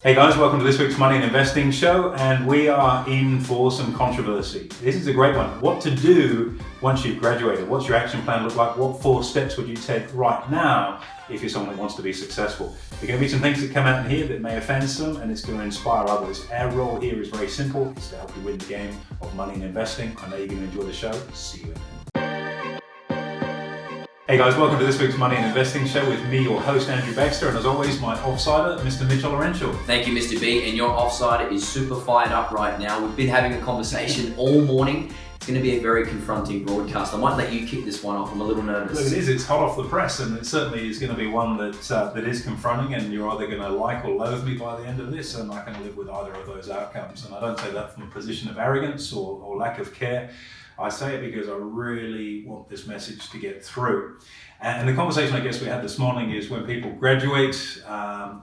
Hey guys, welcome to this week's Money and Investing Show, and we are in for some controversy. This is a great one. What to do once you've graduated? What's your action plan look like? What 4 steps would you take right now if you're someone that wants to be successful? There are going to be some things that come out in here that may offend some, and it's going to inspire others. Our role here is very simple. It's to help you win the game of money and investing. I know you're going to enjoy the show. See you in. Hey guys, welcome to this week's Money and Investing Show with me, your host, Andrew Baxter, and as always, my offsider, Mr. Mitchell Laurential. Thank you, Mr. B, and your offsider is super fired up right now. We've been having a conversation all morning. It's going to be a very confronting broadcast. I might let you kick this one off. I'm a little nervous. Look, it is. It's hot off the press, and it certainly is going to be one that is confronting, and you're either going to like or loathe me by the end of this, and I can live with either of those outcomes. And I don't say that from a position of arrogance or lack of care. I say it because I really want this message to get through. And the conversation I guess we had this morning is when people graduate, I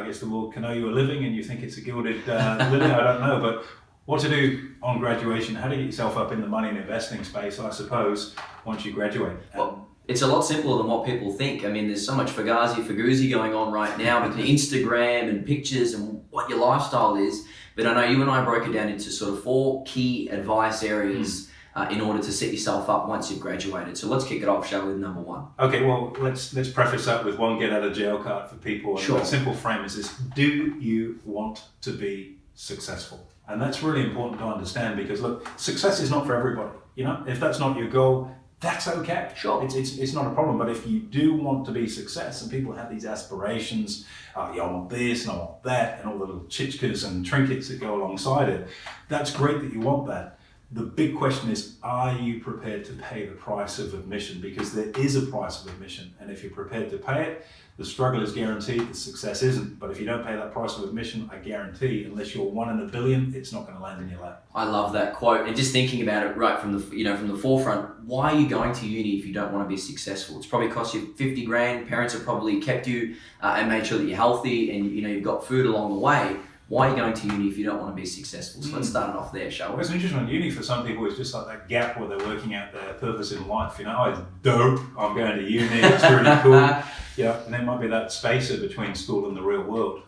guess the world can owe you a living and you think it's a gilded living, I don't know, but what to do on graduation, how to get yourself up in the money and investing space, I suppose, once you graduate. Well, it's a lot simpler than what people think. I mean, there's so much fagoozy going on right now between Instagram and pictures and what your lifestyle is. But I know you and I broke it down into sort of 4 key advice areas in order to set yourself up once you've graduated. So let's kick it off, shall we, with number 1. Okay, well, let's preface that with one get out of jail card for people. And sure. The simple frame is this: do you want to be successful? And that's really important to understand because, look, success is not for everybody. If that's not your goal, that's okay. Sure. It's not a problem. But if you do want to be success, and people have these aspirations, I want this and I want that, and all the little chichkas and trinkets that go alongside it, that's great that you want that. The big question is, are you prepared to pay the price of admission? Because there is a price of admission. And if you're prepared to pay it, the struggle is guaranteed, the success isn't. But if you don't pay that price of admission, I guarantee, unless you're 1 in a billion, it's not going to land in your lap. I love that quote. And just thinking about it right from the forefront, why are you going to uni if you don't want to be successful? It's probably cost you 50 grand. Parents have probably kept you and made sure that you're healthy and you've got food along the way. Why are you going to uni if you don't want to be successful? So let's start it off there, shall we? It's interesting on uni for some people. It's just like that gap where they're working out their purpose in life. It's dope. I'm going to uni. It's really cool. And there might be that spacer between school and the real world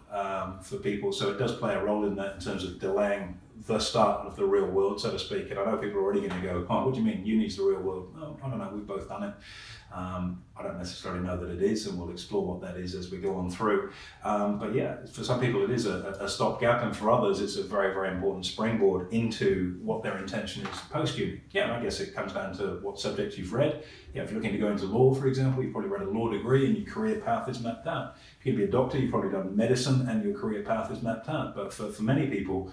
for people. So it does play a role in that in terms of delaying the start of the real world, so to speak. And I know people are already going to go, what do you mean uni's the real world? No, I don't know. We've both done it. I don't necessarily know that it is, and we'll explore what that is as we go on through. But yeah, for some people it is a stopgap, and for others it's a very, very important springboard into what their intention is post-uni. Yeah, I guess it comes down to what subjects you've read. If you're looking to go into law, for example, you've probably read a law degree and your career path is mapped out. If you're going to be a doctor, you've probably done medicine and your career path is mapped out. But for many people,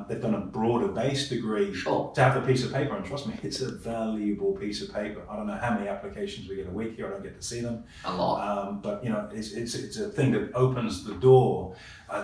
they've done a broader base degree to have the piece of paper, and trust me, it's a valuable piece of paper. I don't know how many applications we get a week here. I don't get to see them. A lot. But it's a thing that opens the door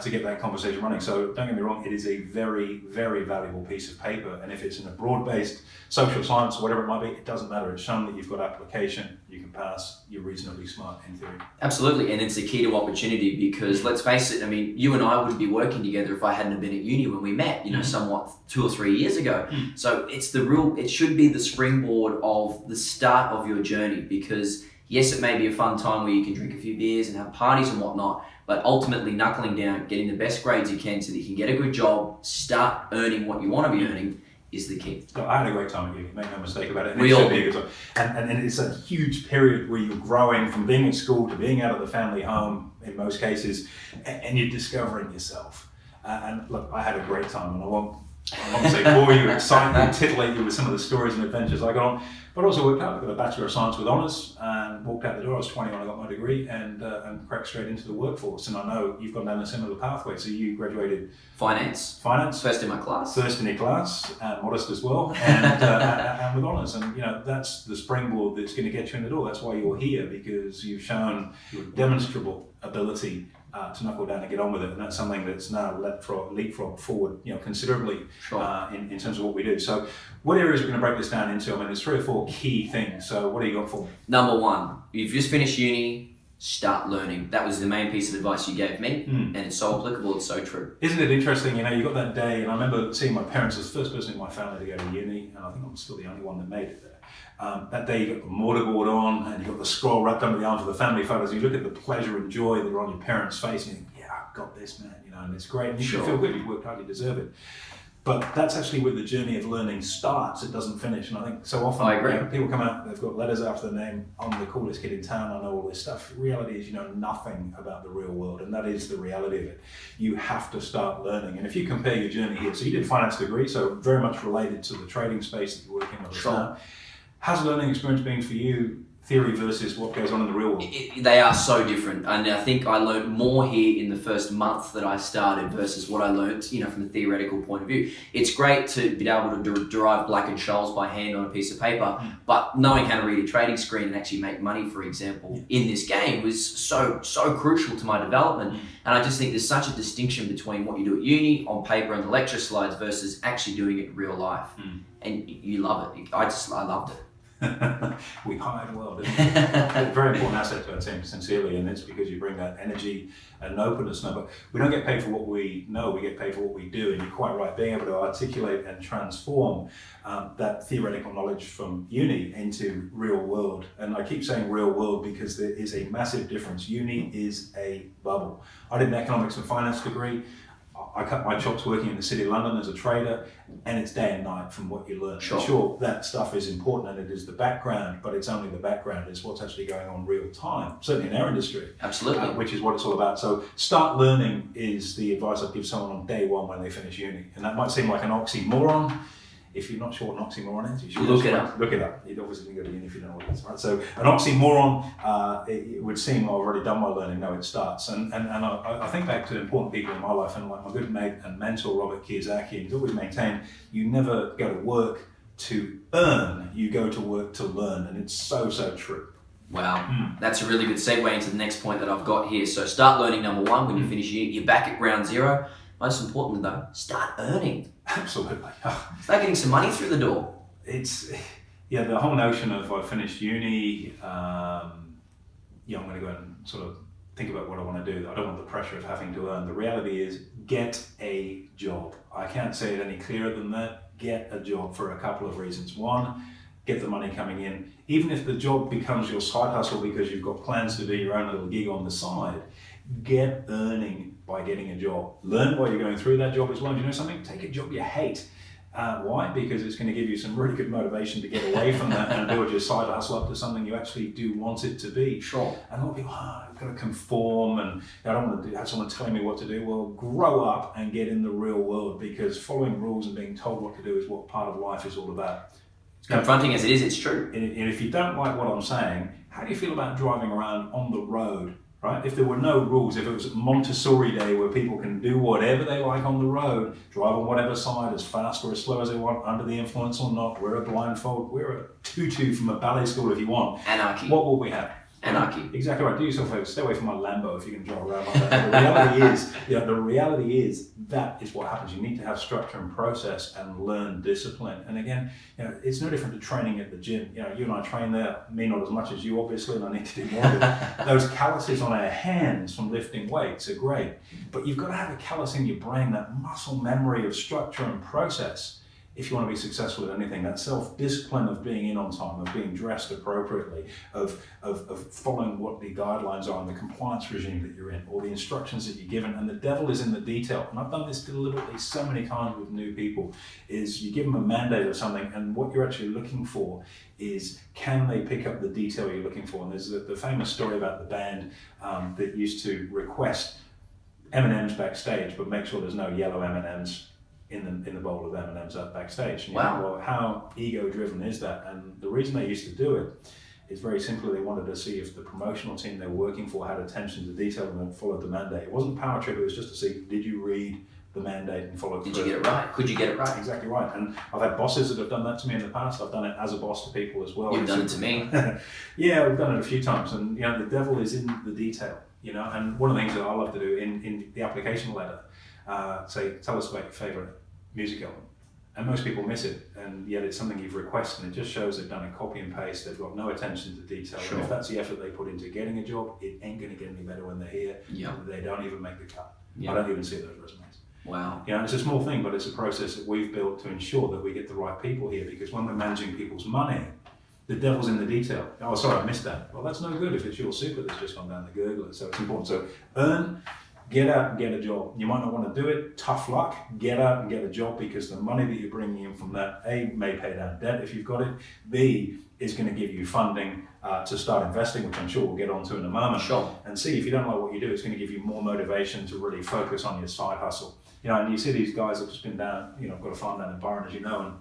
to get that conversation running. So don't get me wrong, it is a very, very valuable piece of paper. And if it's in a broad-based social science or whatever it might be, it doesn't matter. It's shown that you've got application, you can pass, you're reasonably smart in theory. Absolutely, and it's a key to opportunity because let's face it, I mean, you and I wouldn't be working together if I hadn't have been at uni when we met, somewhat 2 or 3 years ago. So it should be the springboard of the start of your journey because yes, it may be a fun time where you can drink a few beers and have parties and whatnot, but ultimately knuckling down, getting the best grades you can so that you can get a good job, start earning what you want to be earning is the key. So I had a great time at uni, make no mistake about it. And we all do. And it's a huge period where you're growing from being at school to being out of the family home in most cases, and you're discovering yourself. And look, I had a great time, and I won't say bore you, excite you, titillate you with some of the stories and adventures I got on, but also worked out. I got a Bachelor of Science with honours and walked out the door. I was 20 when I got my degree and cracked straight into the workforce. And I know you've gone down a similar pathway. So you graduated Finance. First in my class. First in your class, modest as well, and with honours. And that's the springboard that's going to get you in the door. That's why you're here, because you've shown your demonstrable ability to knuckle down and get on with it, and that's something that's now leapfrog forward, considerably in terms of what we do. So, what areas we're going to break this down into? I mean, there's 3 or 4 key things. So, what do you got for me? Number 1, you've just finished uni. Start learning. That was the main piece of advice you gave me, and it's so applicable. It's so true. Isn't it interesting? You got that day, and I remember seeing my parents as the first person in my family to go to uni, and I think I'm still the only one that made it there. That day you got the mortarboard on and you got the scroll wrapped under the arms of the family photos. You look at the pleasure and joy that are on your parents' face and you think, yeah, got this, man, and it's great. And you Sure. should feel good. You've worked hard, you deserve it. But that's actually where the journey of learning starts. It doesn't finish. And I think so often I agree. People come out, they've got letters after their name, I'm the coolest kid in town, I know all this stuff. The reality is you know nothing about the real world, and that is the reality of it. You have to start learning. And if you compare your journey here, so you did a finance degree, so very much related to the trading space that you're working on. Sure. How's learning experience been for you, theory versus what goes on in the real world? They are so different, and I think I learned more here in the first month that I started versus what I learned, from a theoretical point of view. It's great to be able to derive Black and Scholes by hand on a piece of paper, but knowing how to read a trading screen and actually make money, for example, in this game was so crucial to my development. And I just think there's such a distinction between what you do at uni on paper and the lecture slides versus actually doing it in real life. And you love it. I loved it. We hired well, didn't we? A very important asset to our team, sincerely, and it's because you bring that energy and openness. No, but we don't get paid for what we know, we get paid for what we do, and you're quite right, being able to articulate and transform that theoretical knowledge from uni into real world. And I keep saying real world because there is a massive difference. Uni is a bubble. I did an economics and finance degree. I cut my chops working in the City of London as a trader, and it's day and night from what you learn. Sure, that stuff is important and it is the background, but it's only the background. It's what's actually going on real time, certainly in our industry. Absolutely. Which is what it's all about. So start learning is the advice I'd give someone on day one when they finish uni. And that might seem like an oxymoron. If you're not sure what an oxymoron is, you should look it up. Look it up. You'd obviously go to uni if you don't know what it is, right? So an oxymoron, it would seem I've already done my learning. No, it starts. And I think back to important people in my life, and like my good mate and mentor, Robert Kiyosaki, and he's always maintained, you never go to work to earn, you go to work to learn. And it's so true. Wow, that's a really good segue into the next point that I've got here. So start learning, number one. When you finish uni, you're back at ground zero. Most importantly though, start earning. Absolutely. Start getting some money through the door. It's, the whole notion of I finished uni, I'm going to go and sort of think about what I want to do. I don't want the pressure of having to earn. The reality is get a job. I can't say it any clearer than that. Get a job for a couple of reasons. One, get the money coming in. Even if the job becomes your side hustle because you've got plans to do your own little gig on the side, get earning by getting a job. Learn while you're going through that job as well. Do you know something? Take a job you hate. Why? Because it's going to give you some really good motivation to get away from that and build your side hustle up to something you actually do want it to be. Sure. And a lot of people, I've got to conform and I don't want to have someone telling me what to do. Well, grow up and get in the real world, because following rules and being told what to do is what part of life is all about. Confronting as it is, it's true. And if you don't like what I'm saying, how do you feel about driving around on the road? Right? If there were no rules, if it was Montessori day where people can do whatever they like on the road, drive on whatever side, as fast or as slow as they want, under the influence or not, wear a blindfold, wear a tutu from a ballet school if you want. Anarchy. What will we have? Anarchy. Exactly right. Do yourself a favor. Stay away from my Lambo if you can drive around like that. But the reality is that is what happens. You need to have structure and process and learn discipline. And again, it's no different to training at the gym. You and I train there, me not as much as you obviously, and I need to do more of it. Those calluses on our hands from lifting weights are great, but you've got to have a callus in your brain, that muscle memory of structure and process. If you want to be successful at anything, that self-discipline of being in on time, of being dressed appropriately, of following what the guidelines are and the compliance regime that you're in, or the instructions that you're given, and the devil is in the detail. And I've done this deliberately so many times with new people, is you give them a mandate or something, and what you're actually looking for is, can they pick up the detail you're looking for? And there's the famous story about the band that used to request M&Ms backstage, but make sure there's no yellow M&Ms in the bowl of M&Ms up backstage. And wow. Well, how ego-driven is that? And the reason they used to do it is very simply they wanted to see if the promotional team they were working for had attention to detail and followed the mandate. It wasn't power trip, it was just to see, did you read the mandate and follow through? Did you get it right? Could you get it right? Exactly right. And I've had bosses that have done that to me in the past. I've done it as a boss to people as well. You've done it to me. Yeah, we've done it a few times. And the devil is in the detail. And one of the things that I love to do in the application letter, say, tell us about your favourite music album. And most people miss it, and yet it's something you've requested, and it just shows they've done a copy and paste, they've got no attention to detail. Sure. And if that's the effort they put into getting a job, it ain't going to get any better when they're here. Yep. They don't even make the cut. Yep. I don't even see those resumes. Wow. It's a small thing, but it's a process that we've built to ensure that we get the right people here, because when we're managing people's money, the devil's in the detail. Oh, sorry, I missed that. Well, that's no good if it's your super that's just gone down the gurgler. So it's important. So earn, get out and get a job. You might not want to do it, tough luck, get out and get a job, because the money that you're bringing in from that, A, may pay down debt if you've got it, B, is going to give you funding to start investing, which I'm sure we'll get onto in a moment. Sure. And C, if you don't like what you do, it's going to give you more motivation to really focus on your side hustle. And you see these guys have just been down, I've got a farm down in Byron, as you know, and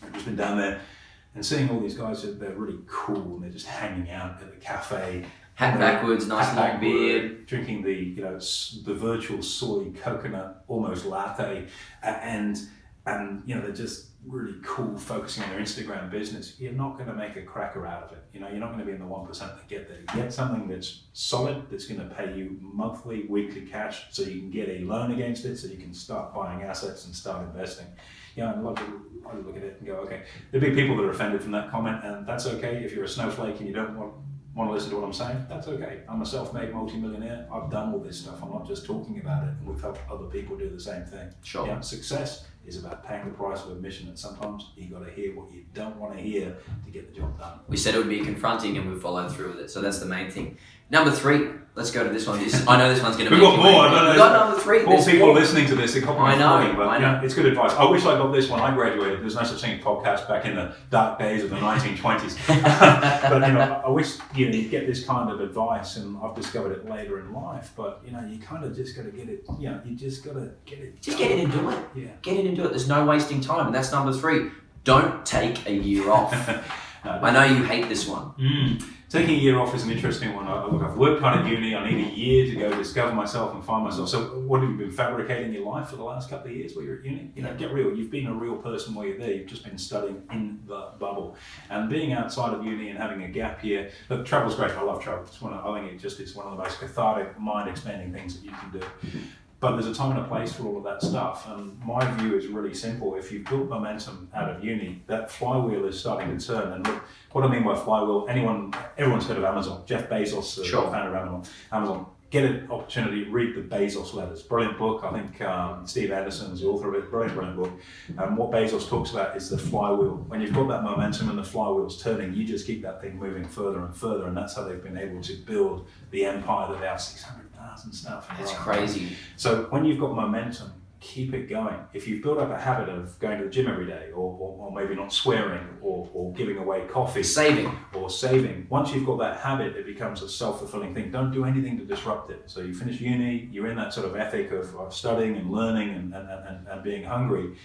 I've just been down there and seeing all these guys, they're really cool, and they're just hanging out at the cafe. Hat backwards, nice long beard. Drinking the virtual soy coconut almost latte, and they're just really cool, focusing on their Instagram business. You're not going to make a cracker out of it. You're not going to be in the 1% that get there. Get something that's solid, that's going to pay you monthly, weekly cash, so you can get a loan against it, so you can start buying assets and start investing. I love to look at it and go, okay, there'll be people that are offended from that comment, and that's okay. If you're a snowflake and you don't want to listen to what I'm saying, that's okay. I'm a self-made multimillionaire. I've done all this stuff. I'm not just talking about it, and we've helped other people do the same thing. Sure. Success is about paying the price of admission, and sometimes you got to hear what you don't want to hear to get the job done. We said it would be confronting, and we followed through with it. So that's the main thing. Number 3. Let's go to this one. I know this one's going to be. We've got more. I don't know. We've got number 3. More people listening to this. I know. But it's good advice. I wish I got this when I graduated. There's no such thing as podcast back in the dark days of the 1920s. But I wish you get this kind of advice, and I've discovered it later in life. But you kind of just got to get it. You just got to get it. Just get in and do it. Yeah. Get in and do it. There's no wasting time, and that's number 3. Don't take a year off. I know you hate this one. Taking a year off is an interesting one. I've worked hard at uni. I need a year to go discover myself and find myself. So what have you been fabricating your life for the last couple of years while you're at uni? Get real. You've been a real person while you're there. You've just been studying in the bubble. And being outside of uni and having a gap year, look, travel's great. I love travel. I think it's one of the most cathartic, mind-expanding things that you can do. But there's a time and a place for all of that stuff. And my view is really simple. If you've built momentum out of uni, that flywheel is starting to turn. And look, what I mean by flywheel, everyone's heard of Amazon. Jeff Bezos, the founder of Amazon. Get an opportunity, read the Bezos letters. Brilliant book. I think Steve Anderson is the author of it. Brilliant book. And what Bezos talks about is the flywheel. When you've got that momentum and the flywheel's turning, you just keep that thing moving further and further. And that's how they've been able to build the empire that they have, 600,000 stuff. That's crazy. So when you've got momentum, keep it going. If you've built up a habit of going to the gym every day, or maybe not swearing, or giving away coffee, saving, once you've got that habit, it becomes a self-fulfilling thing. Don't do anything to disrupt it. So you finish uni, you're in that sort of ethic of studying and learning and being hungry.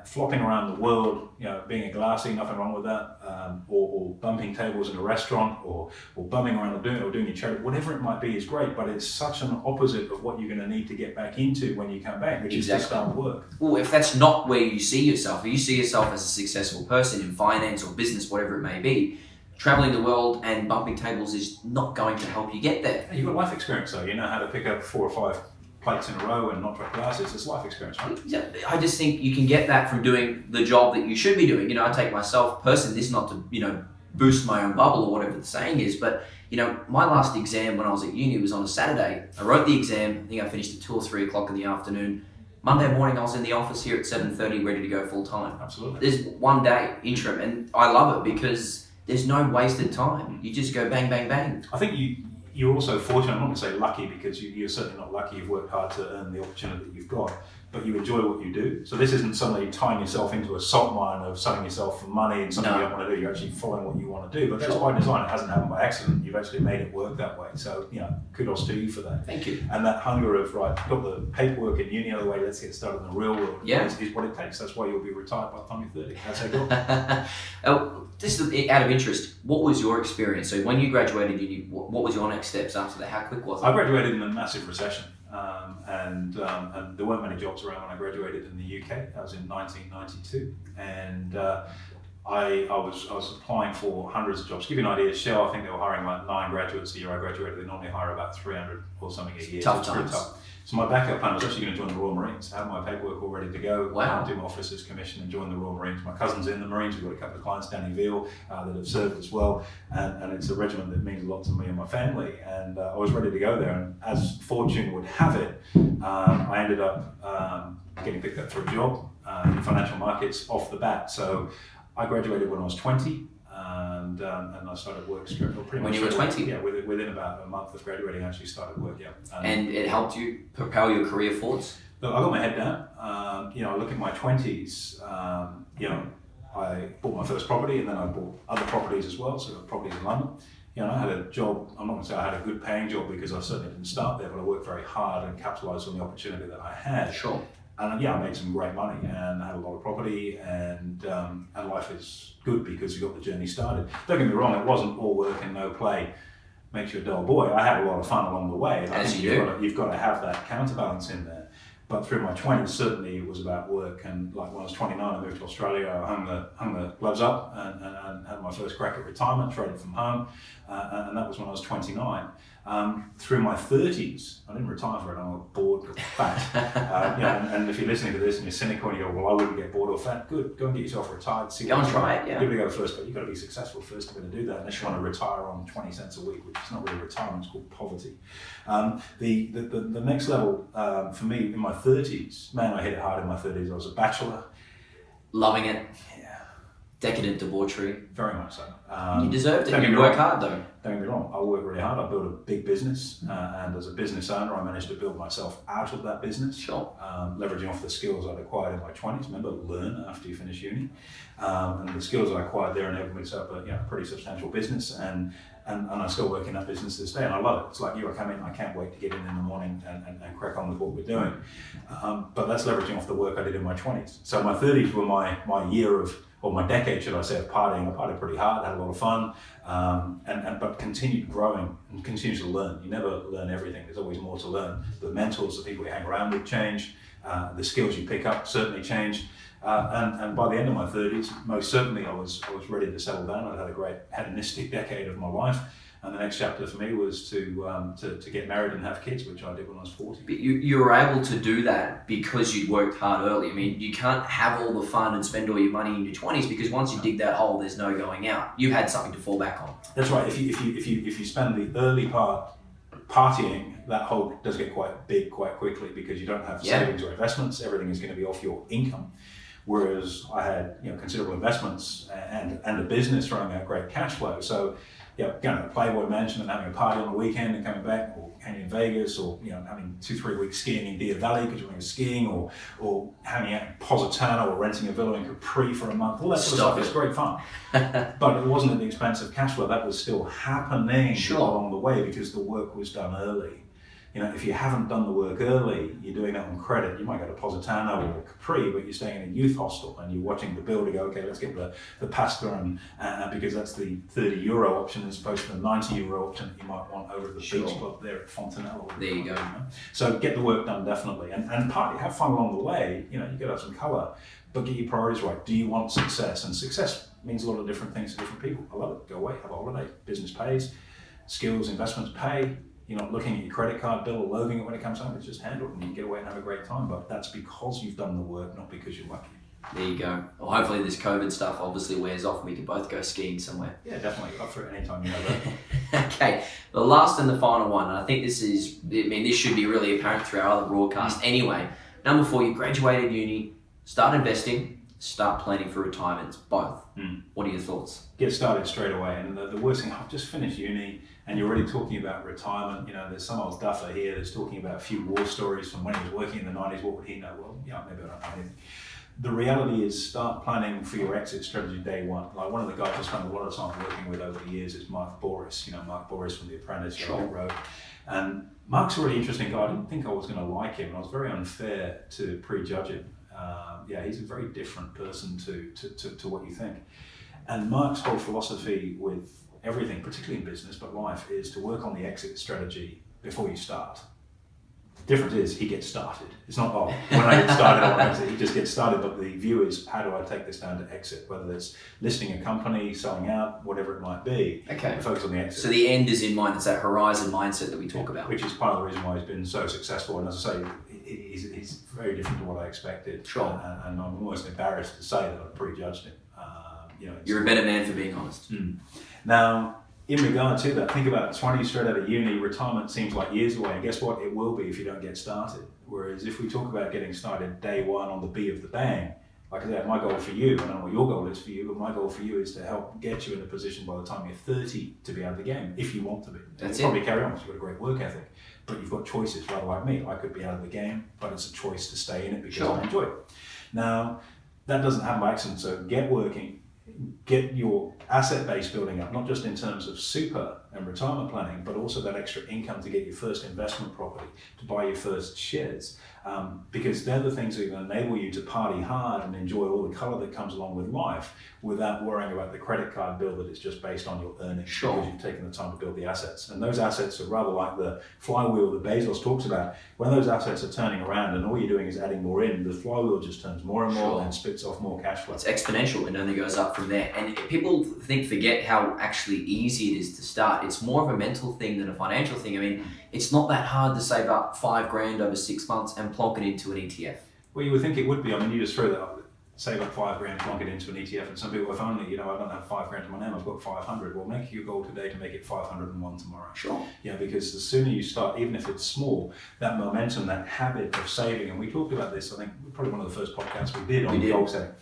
Flopping around the world, being a glassy, nothing wrong with that, or bumping tables in a restaurant, or bumming around or doing your charity, whatever it might be is great, but it's such an opposite of what you're going to need to get back into when you come back, which is to start work. Well, if that's not where you see yourself, if you see yourself as a successful person in finance or business, whatever it may be, traveling the world and bumping tables is not going to help you get there. You've got life experience, though. You know how to pick up 4 or 5 plates in a row and not drop glasses. It's life experience, right? I just think you can get that from doing the job that you should be doing. I take myself personally, this is not to, boost my own bubble or whatever the saying is, but, my last exam when I was at uni was on a Saturday. I wrote the exam. I think I finished at 2 or 3 o'clock in the afternoon. Monday morning, I was in the office here at 7:30, ready to go full time. Absolutely. There's one day interim, and I love it because there's no wasted time. You just go bang, bang, bang. I think you're also fortunate. I'm not going to say lucky, because you're certainly not lucky. You've worked hard to earn the opportunity that you've got, but you enjoy what you do. So this isn't suddenly tying yourself into a salt mine of selling yourself for money and something you don't want to do. You're actually following what you want to do, but that's by design. It hasn't happened by accident. You've actually made it work that way. So, kudos to you for that. Thank you. And that hunger of, right, got the paperwork in uni out of the way, let's get started in the real world. Yeah. Is what it takes. That's why you'll be retired by the time you're 30. That's how you go. This is out of interest. What was your experience? So when you graduated uni, what was your next steps after that? How quick was it? I graduated in a massive recession, and there weren't many jobs around when I graduated in the UK. That was in 1992, and I was applying for hundreds of jobs. To give you an idea, Shell, I think they were hiring like 9 graduates a year. I graduated. They normally hire about 300 or something a year. Tough so times. Tough. So my backup plan was actually going to join the Royal Marines. I had my paperwork all ready to go. Wow. Do my officer's commission and join the Royal Marines. My cousin's in the Marines. We've got a couple of clients down in Veal that have served as well. And it's a regiment that means a lot to me and my family. And I was ready to go there. And as fortune would have it, I ended up getting picked up for a job in financial markets off the bat. So I graduated when I was 20. and I started work straight pretty When much you were 20? Yeah, within about a month of graduating, I actually started work. Yeah, And it helped you propel your career forwards? look, I got my head down. I look at my 20s. I bought my first property, and then I bought other properties as well. So I got properties in London. I had a job. I'm not going to say I had a good paying job because I certainly didn't start there, but I worked very hard and capitalised on the opportunity that I had. Sure. And I made some great money and I had a lot of property, and life is good because you got the journey started. Don't get me wrong, it wasn't all work and no play makes you a dull boy. I had a lot of fun along the way. And I think you've got to have that counterbalance in there. But through my 20s, certainly it was about work. And like when I was 29, I moved to Australia. I hung the gloves up and had my first crack at retirement, traded from home. And that was when I was 29. Through my 30s, I didn't retire for it. I got bored, got fat. And if you're listening to this and you're cynical and you go, well, I wouldn't get bored or fat, good. Go and get yourself retired. Go and try it, yeah. Give it a go first, but you've got to be successful first to be able to do that. Unless you want to retire on 20 cents a week, which is not really retirement, it's called poverty. The next level for me in my 30s, man, I hit it hard in my 30s. I was a bachelor. Loving it. Yeah. Decadent debauchery. Very much so. You deserved it. You work hard though. Don't get me wrong, I worked really hard. I built a big business, and as a business owner, I managed to build myself out of that business. Sure. Leveraging off the skills I'd acquired in my 20s. Remember, learn after you finish uni. And the skills I acquired there enabled me to set up a pretty substantial business, and I still work in that business to this day, and I love it. It's like you, I can't wait to get in the morning and crack on with what we're doing. But that's leveraging off the work I did in my 20s. So my 30s were my year of, or my decade, should I say, of partying. I partied pretty hard, had a lot of fun, but continued growing and continues to learn. You never learn everything. There's always more to learn. The mentors, the people you hang around with change. The skills you pick up certainly change. And by the end of my 30s, most certainly I was ready to settle down. I'd had a great hedonistic decade of my life. And the next chapter for me was to get married and have kids, which I did when I was 40. But you were able to do that because you'd worked hard early. I mean, you can't have all the fun and spend all your money in your 20s because once you dig that hole, there's no going out. You had something to fall back on. That's right. If you spend the early part partying, that hole does get quite big quite quickly because you don't have savings or investments. Everything is going to be off your income. Whereas I had considerable investments and a business throwing out great cash flow. So going to a Playboy mansion and having a party on the weekend and coming back, or hanging in Vegas, or having 2-3 weeks skiing in Deer Valley because you're going skiing, or hanging out in Positano, or renting a villa in Capri for a month. All that sort of stuff is great fun. But it wasn't at the expense of cash flow. That was still happening along the way because the work was done early. If you haven't done the work early, you're doing that on credit. You might go to Positano or Capri, but you're staying in a youth hostel and you're watching the bill to go, okay, let's get the pasta and because that's the €30 option as opposed to the €90 option that you might want over at the beach club there at Fontanella. There you go. So get the work done definitely, and partly have fun along the way. You got to have some colour, but get your priorities right. Do you want success? And success means a lot of different things to different people. I love it. Go away, have a holiday. Business pays. Skills, investments pay. You're not looking at your credit card bill or loathing it when it comes home. It's just handled and you can get away and have a great time. But that's because you've done the work, not because you're lucky. There you go. Well, hopefully this COVID stuff obviously wears off and we can both go skiing somewhere. Yeah, definitely. Up for it anytime you know that. Okay, the last and the final one, and I think this should be really apparent through our other broadcast. Anyway, number 4, you graduated uni, start investing, start planning for retirement. It's both. What are your thoughts? Get started straight away. And the worst thing, I've just finished uni and you're already talking about retirement. There's some old duffer here that's talking about a few war stories from when he was working in the 90s. What would he know? Well, maybe I don't know him. The reality is start planning for your exit strategy day one. Like one of the guys I spent a lot of time working with over the years is Mark Boris. Mark Boris from The Apprentice, Road. And Mark's a really interesting guy. I didn't think I was going to like him. I was very unfair to prejudge him. He's a very different person to what you think. And Mark's whole philosophy with everything, particularly in business, but life, is to work on the exit strategy before you start. The difference is he gets started. It's not, when I get started, I want to exit. He just gets started, but the view is, how do I take this down to exit? Whether it's listing a company, selling out, whatever it might be. Okay. Focus on the exit. So the end is in mind. It's that horizon mindset that we talk about. Which is part of the reason why he's been so successful. And as I say, he's very different to what I expected. Sure. And I'm almost embarrassed to say that I prejudged him. You're a better man for being honest. Now, in regard to that, think about 20 straight out of uni, retirement seems like years away, and guess what? It will be if you don't get started. Whereas if we talk about getting started day one on the B of the bang, like I said, my goal for you, I don't know what your goal is for you, but my goal for you is to help get you in a position by the time you're 30 to be out of the game, if you want to be. That's You'll probably carry on because you've got a great work ethic, but you've got choices, rather like me. I could be out of the game, but it's a choice to stay in it because I enjoy it. Now, that doesn't happen by accident, so get working, get your asset base building up, not just in terms of super and retirement planning, but also that extra income to get your first investment property, to buy your first shares, because they're the things that are going to enable you to party hard and enjoy all the color that comes along with life without worrying about the credit card bill that is just based on your earnings because you've taken the time to build the assets. And those assets are rather like the flywheel that Bezos talks about. When those assets are turning around and all you're doing is adding more in, the flywheel just turns more and more and spits off more cash flow. It's exponential and only goes up from there. And people forget how actually easy it is to start. It's more of a mental thing than a financial thing. I mean, it's not that hard to save up $5,000 over 6 months and plonk it into an ETF. Well, you would think it would be. I mean, you just throw that up, save up $5,000, plonk it into an ETF, and some people, if only, I don't have $5,000 in my name, I've got 500. Well, make your goal today to make it 501 tomorrow. Sure. Yeah, because the sooner you start, even if it's small, that momentum, that habit of saving, and we talked about this, I think, probably one of the first podcasts we did on goal setting.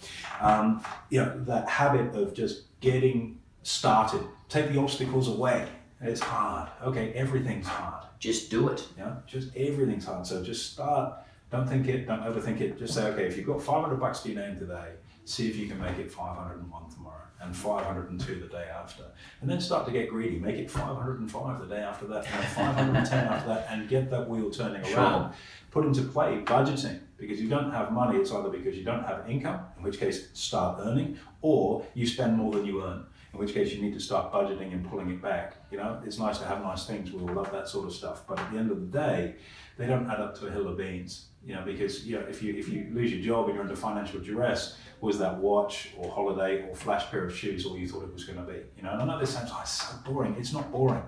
That habit of just getting started, take the obstacles away. It's hard. Okay, everything's hard. Just do it. Yeah, just everything's hard. So just start. Don't think it. Don't overthink it. Just say, okay, if you've got $500 to your name today, see if you can make it 501 tomorrow and 502 the day after, and then start to get greedy. Make it 505 the day after that, and 510 after that, and get that wheel turning around. Put into play budgeting, because you don't have money. It's either because you don't have income, in which case start earning, or you spend more than you earn, in which case you need to start budgeting and pulling it back. It's nice to have nice things. We all love that sort of stuff, but at the end of the day, they don't add up to a hill of beans. Because if you lose your job and you're under financial duress, was that watch or holiday or flash pair of shoes all you thought it was going to be? And I know this sounds like so boring. It's not boring.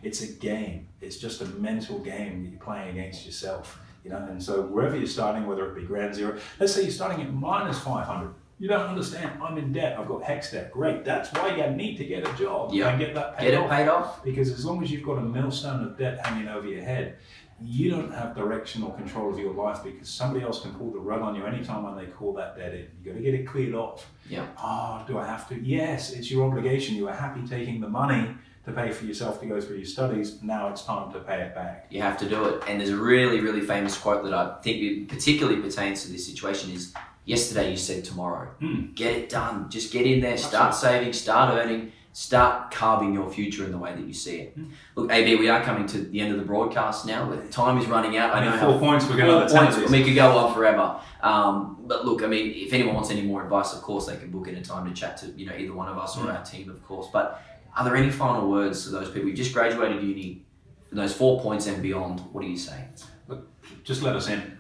It's a game. It's just a mental game that you're playing against yourself. And so wherever you're starting, whether it be ground zero, let's say you're starting at minus 500. You don't understand. I'm in debt. I've got hex debt. Great. That's why you need to get a job and get that paid off. Because as long as you've got a millstone of debt hanging over your head, you don't have direction or control of your life, because somebody else can pull the rug on you anytime when they call that debt in. You got to get it cleared off. Yeah. Oh, do I have to? Yes, it's your obligation. You were happy taking the money to pay for yourself to go through your studies. Now it's time to pay it back. You have to do it. And there's a really, really famous quote that I think it particularly pertains to this situation is, yesterday you said tomorrow. Get it done. Just get in there, start saving, start earning, start carving your future in the way that you see it. Look, AB, we are coming to the end of the broadcast now. Time is running out. I know 4 points. We're going to 4 points. We could go on forever. But look, if anyone wants any more advice, of course, they can book in a time to chat to either one of us or our team, of course. But are there any final words to those people who just graduated uni, those 4 points and beyond? What do you say? Look, just let us in.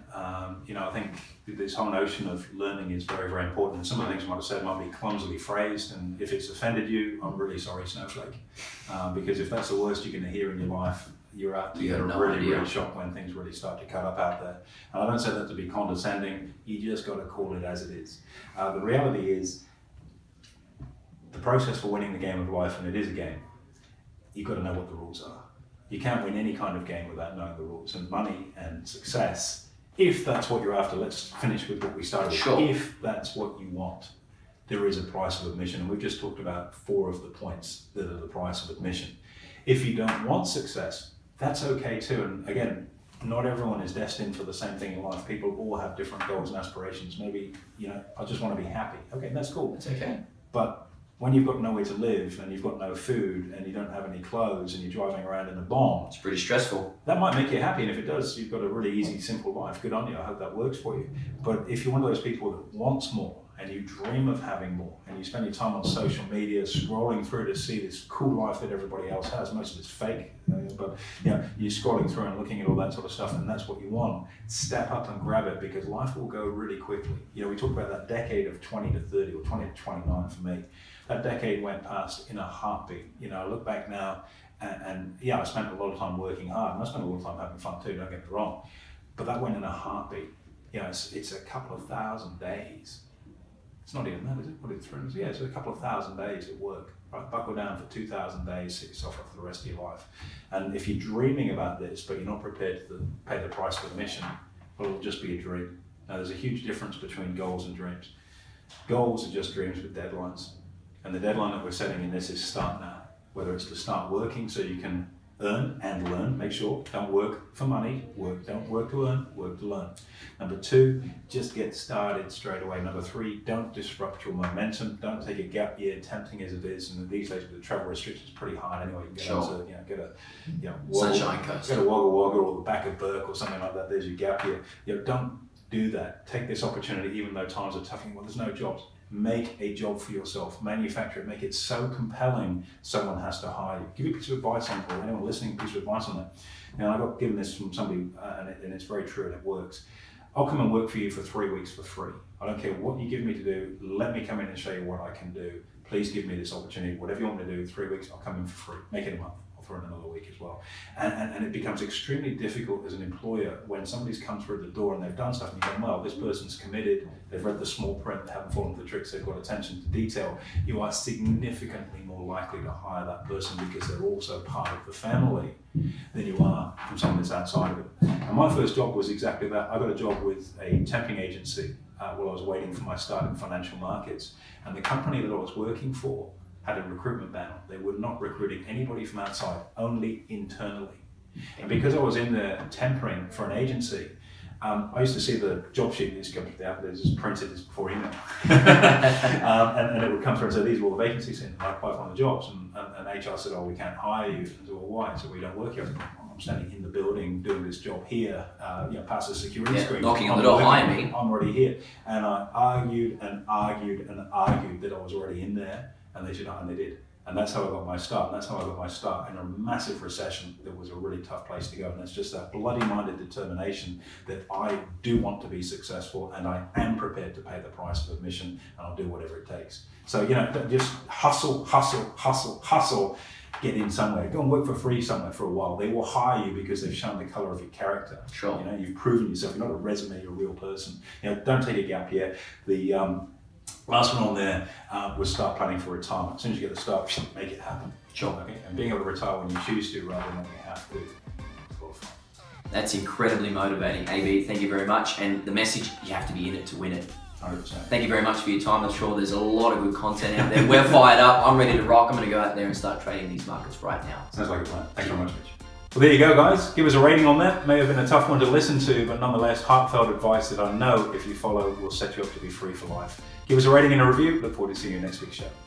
I think this whole notion of learning is very, very important. And some of the things I might have said might be clumsily phrased. And if it's offended you, I'm really sorry, Snowflake. Because if that's the worst you're going to hear in your life, you're out to get a really shock when things really start to cut up out there. And I don't say that to be condescending. You just got to call it as it is. The reality is, the process for winning the game of life, and it is a game, you've got to know what the rules are. You can't win any kind of game without knowing the rules. And money and success, if that's what you're after, let's finish with what we started with. Sure. If that's what you want, there is a price of admission. And we've just talked about 4 of the points that are the price of admission. If you don't want success, that's okay too. And again, not everyone is destined for the same thing in life. People all have different goals and aspirations. Maybe, I just want to be happy. Okay, that's cool. That's okay. But when you've got nowhere to live and you've got no food and you don't have any clothes and you're driving around in a bomb, it's pretty stressful. That might make you happy, and if it does, you've got a really easy, simple life. Good on you. I hope that works for you. But if you're one of those people that wants more and you dream of having more and you spend your time on social media scrolling through to see this cool life that everybody else has, most of it's fake, but you're scrolling through and looking at all that sort of stuff, and that's what you want, step up and grab it, because life will go really quickly. We talk about that decade of 20 to 30 or 20 to 29 for me. That decade went past in a heartbeat. I look back now and I spent a lot of time working hard, and I spent a lot of time having fun too, don't get me wrong. But that went in a heartbeat. It's a couple of thousand days. It's not even that, is it? What is it? Yeah, it's a couple of thousand days at work. Right? Buckle down for 2,000 days, set yourself up for the rest of your life. And if you're dreaming about this, but you're not prepared to pay the price of admission, well, it'll just be a dream. Now, there's a huge difference between goals and dreams. Goals are just dreams with deadlines. And the deadline that we're setting in this is start now. Whether it's to start working so you can earn and learn, make sure, don't work for money, don't work to earn, work to learn. Number 2, just get started straight away. Number 3, don't disrupt your momentum. Don't take a gap year, tempting as it is. And these days with the travel restrictions, it's pretty hard anyway. You can get Sunshine Coast. Go to Wagga Wagga or the back of Burke or something like that. There's your gap year. Don't do that. Take this opportunity, even though times are tough. Well, there's no jobs. Make a job for yourself, manufacture it, make it so compelling someone has to hire you. Give you a piece of advice on, or anyone listening, a piece of advice on that. Now, I got given this from somebody, and it's very true and it works. I'll come and work for you for 3 weeks for free. I don't care what you give me to do, let me come in and show you what I can do. Please give me this opportunity. Whatever you want me to do, 3 weeks, I'll come in for free. Make it a month. For another week as well. And it becomes extremely difficult as an employer when somebody's come through the door and they've done stuff and you go, well, this person's committed, they've read the small print, they haven't fallen for the tricks, they've got attention to detail. You are significantly more likely to hire that person because they're also part of the family than you are from someone that's outside of it. And my first job was exactly that. I got a job with a temping agency while I was waiting for my start in financial markets. And the company that I was working for had a recruitment ban. They were not recruiting anybody from outside, only internally. And because I was in there tempering for an agency, I used to see the job sheet that used to come out, they just printed this before email. and it would come through and say, these are all the vacancies in, and I applied for one of the jobs. And HR said, oh, we can't hire you. And I said, well, why? So we don't work here. I said, well, I'm standing in the building doing this job here, past the security screen. Knocking on the door, hire me. I'm already here. And I argued and argued and argued that I was already in there. And they said, and they did. And that's how I got my start. And that's how I got my start in a massive recession. That was a really tough place to go. And it's just that bloody-minded determination that I do want to be successful and I am prepared to pay the price of admission and I'll do whatever it takes. So, just hustle, hustle, hustle, hustle, get in somewhere. Go and work for free somewhere for a while. They will hire you because they've shown the color of your character. Sure. You've proven yourself. You're not a resume, you're a real person. Don't take a gap year. The last one on there was start planning for retirement. As soon as you get the start, make it happen. Sure. Okay? And being able to retire when you choose to rather than when you have to. That's incredibly motivating, AB. Thank you very much. And the message, you have to be in it to win it. 100%. Thank you very much for your time. I'm sure there's a lot of good content out there. We're fired up. I'm ready to rock. I'm going to go out there and start trading these markets right now. Sounds like a plan. Thanks very much, Mitch. Well, there you go, guys. Give us a rating on that. May have been a tough one to listen to, but nonetheless, heartfelt advice that I know if you follow will set you up to be free for life. Give us a rating and a review. Look forward to seeing you next week's show.